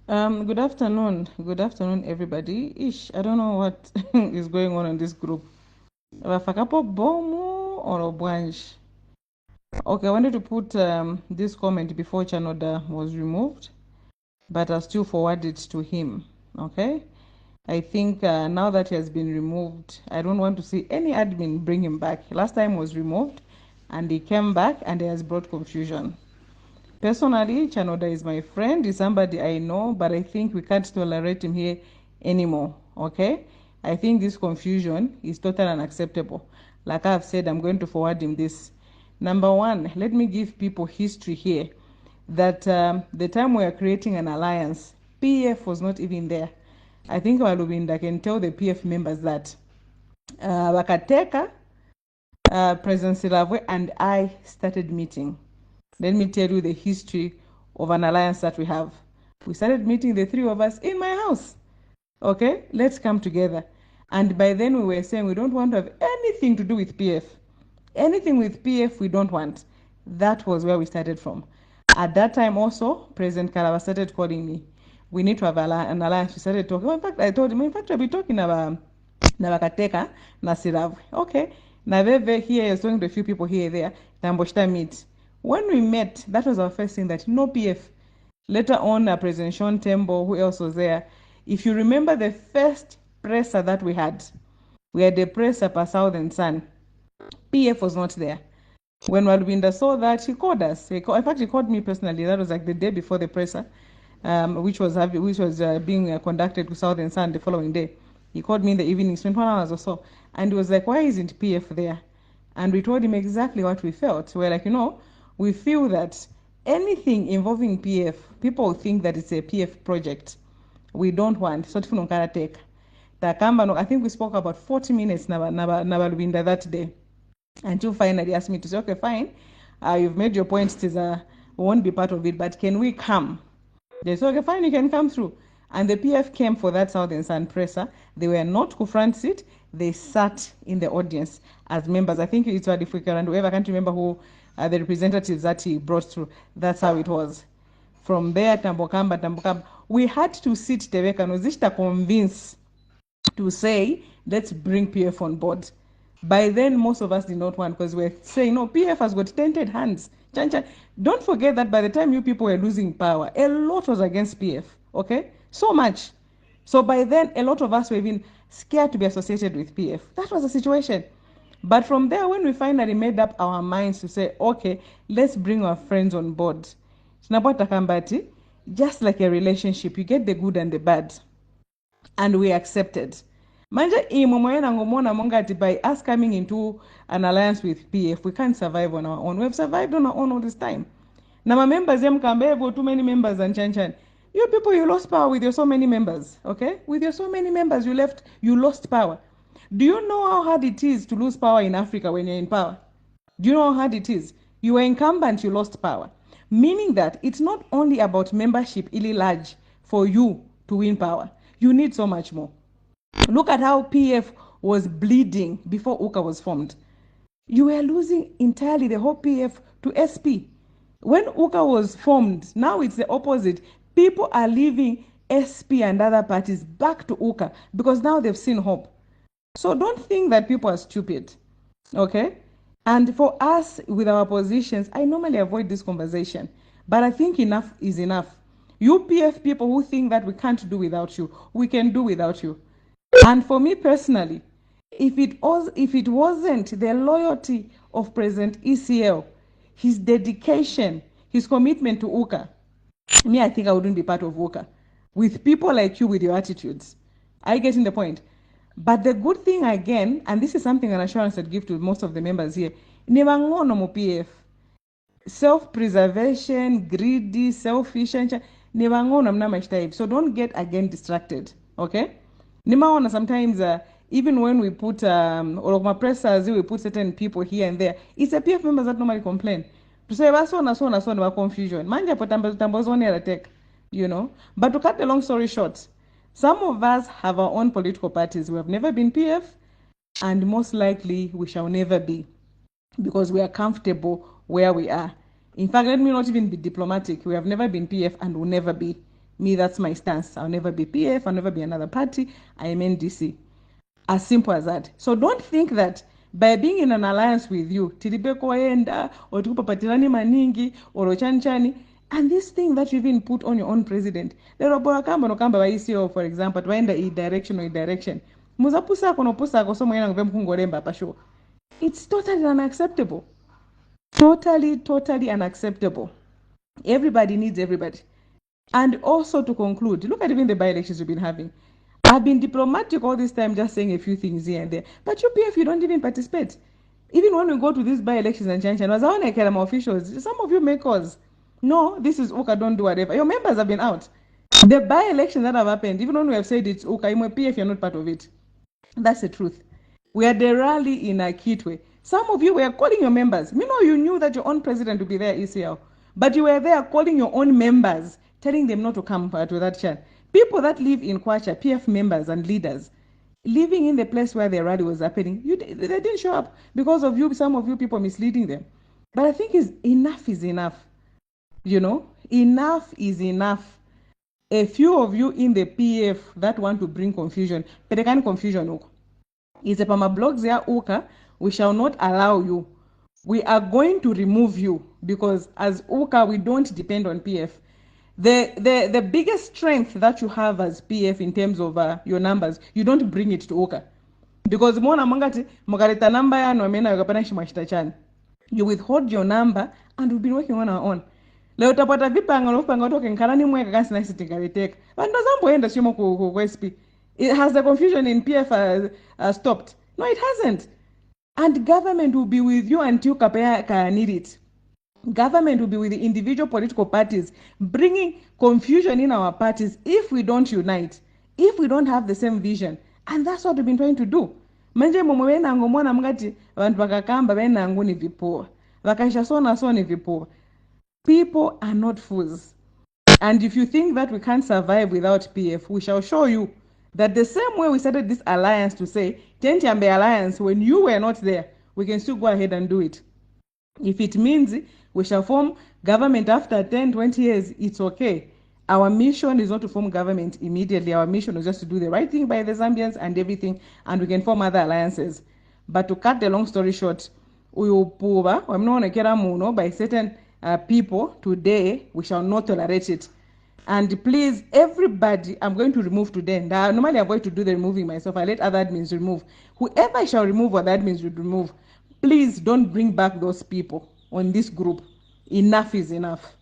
Good afternoon. Good afternoon, everybody. I don't know what is going on in this group. Wafakapo bomu or obwanj? Okay, I wanted to put this comment before Chanoda was removed, but I'll still forward it to him. Okay? I think now that he has been removed, I don't want to see any admin bring him back. Last time he was removed, and he came back, and he has brought confusion. Personally, Chanoda is my friend, is somebody I know, but I think we can't tolerate him here anymore, okay? I think this confusion is totally unacceptable. Like I've said, I'm going to forward him this. Number one, let me give people history here that the time we are creating an alliance, PF was not even there. I think Walubinda can tell the PF members that Wakateka, President Silavwe, and I started meeting. Let me tell you the history of an alliance that we have. We started meeting, the three of us, in my house. Okay, let's come together. And by then we were saying we don't want to have anything to do with PF. Anything with PF we don't want. That was where we started from. At that time also, President Kalaba started calling me. We need to have an alliance. We started talking. In fact, I told him, in fact, we'll be talking about Nabakateka, Nasirav. Okay. Naveve here is talking to a few people here there. Tamboshta meet. When we met, that was our first thing, that no PF. Later on, President Sean Tembo, who else was there? If you remember the first presser that we had a presser per Southern Sun. PF was not there. When Walubinda saw that, he called us. In fact, he called me personally. That was like the day before the presser, which was being conducted with Southern Sun the following day. He called me in the evening, spent 1 hour or so, and he was like, "Why isn't PF there?" And we told him exactly what we felt. We're like, we feel that anything involving PF, people think that it's a PF project. We don't want. So take. I think we spoke about 40 minutes Nabalubinda that day, until finally asked me to say, okay, fine, you've made your point, Tiza, we won't be part of it, but can we come? They said, okay, fine, you can come through. And the PF came for that Southern Sun presser. They were not front seat. They sat in the audience as members. I think it's Wadifrika and whoever, I can't remember who the representatives that he brought through. That's how it was. From there, Tambokamba, we had to sit Teveka Nozishta convince to say, let's bring PF on board. By then, most of us did not want, because we're saying, no, PF has got tainted hands. Don't forget that by the time you people were losing power, a lot was against PF, okay? So much. So by then, a lot of us were even scared to be associated with PF. That was the situation. But from there, when we finally made up our minds to say, okay, let's bring our friends on board, just like a relationship, you get the good and the bad. And we accepted. Manja by us coming into an alliance with PF, we can't survive on our own. We've survived on our own all this time. Now my members go too many members and chan. You people, you lost power with your so many members, okay? With your so many members, you lost power. Do you know how hard it is to lose power in Africa when you're in power? Do you know how hard it is? You were incumbent, you lost power. Meaning that it's not only about membership really large for you to win power. You need so much more. Look at how PF was bleeding before UKA was formed. You were losing entirely the whole PF to SP. When UKA was formed, now it's the opposite. People are leaving SP and other parties back to UKA because now they've seen hope. So don't think that people are stupid, okay? And for us with our positions, I normally avoid this conversation, but I think enough is enough. You PF people who think that we can't do without you, we can do without you. And for me personally, if it wasn't the loyalty of President ECL, his dedication, his commitment to UKA, I think I wouldn't be part of UKA. With people like you with your attitudes. Are you getting the point? But the good thing again, and this is something an assurance I'd give to most of the members here, nebangono mo PF. Self-preservation, greedy, selfish, nebangono mna type. So don't get again distracted. Okay? Nimaona sometimes even when we put or my pressers, we put certain people here and there, it's the PF members that normally complain. To say so about confusion. Manja tambozone attack, But to cut the long story short, some of us have our own political parties. We have never been PF, and most likely we shall never be, because we are comfortable where we are. In fact, let me not even be diplomatic. We have never been PF and will never be. Me, that's my stance. I'll never be PF, I'll never be another party. I am NDC. As simple as that. So don't think that by being in an alliance with you, tilibeko enda, or tukupapatirani maningi, or chani, and this thing that you even put on your own president, the roborakamba no kamba wa ICO, for example, waenda a direction or a direction. Muzapusa kono pusa ko somo yena ngvem kungoremba pasho. It's totally unacceptable. Totally unacceptable. Everybody needs everybody. And also to conclude, look at even the by-elections we've been having. I've been diplomatic all this time, just saying a few things here and there. But UPF, you don't even participate. Even when we go to these by-elections and change, was on Kerama officials, some of you make calls. No, this is Uka, don't do whatever. Your members have been out. The by-elections that have happened, even when we have said it's Uka, PF, you're not part of it. That's the truth. We had a rally in Kitwe. Some of you were calling your members. Meanwhile, you knew that your own president would be there, ECL. But you were there calling your own members, telling them not to come to that chat. People that live in Kwacha, PF members and leaders, living in the place where the rally was happening, they didn't show up because of you, some of you people misleading them. But I think enough is enough. You know, enough is enough. A few of you in the PF that want to bring confusion, but they can't confusion. Is a Pama blogs there, Uka, we shall not allow you. We are going to remove you because as Uka, we don't depend on PF. The biggest strength that you have as PF in terms of your numbers, you don't bring it to Uka. Because mona mangati magarita number ya no amena yakapana shimashita chan. You withhold your number and we've been working on our own. Leo utapata vipanga na upanga toke nkarani mweka kasi na sitingariteka. Bando zambo enda shimo ku SP. Has the confusion in PF stopped? No, it hasn't. And government will be with you until Kapaya need it. Government will be with the individual political parties, bringing confusion in our parties if we don't unite, if we don't have the same vision. And that's what we've been trying to do. Manje mumo wenango mwana mngati abantu bakakamba wenango ni vipoa. Wakaisha so ni vipoa. People are not fools. And if you think that we can't survive without PF, we shall show you that the same way we started this alliance to say, Tentiambe Alliance, when you were not there, we can still go ahead and do it. If it means we shall form government after 10, 20 years, it's okay. Our mission is not to form government immediately. Our mission is just to do the right thing by the Zambians and everything, and we can form other alliances. But to cut the long story short, we will pull by certain people today. We shall not tolerate it. And please, everybody, I'm going to remove today. Now, normally I'm going to do the removing myself. I let other admins remove. Whoever I shall remove or the admins will remove, please don't bring back those people on this group. Enough is enough.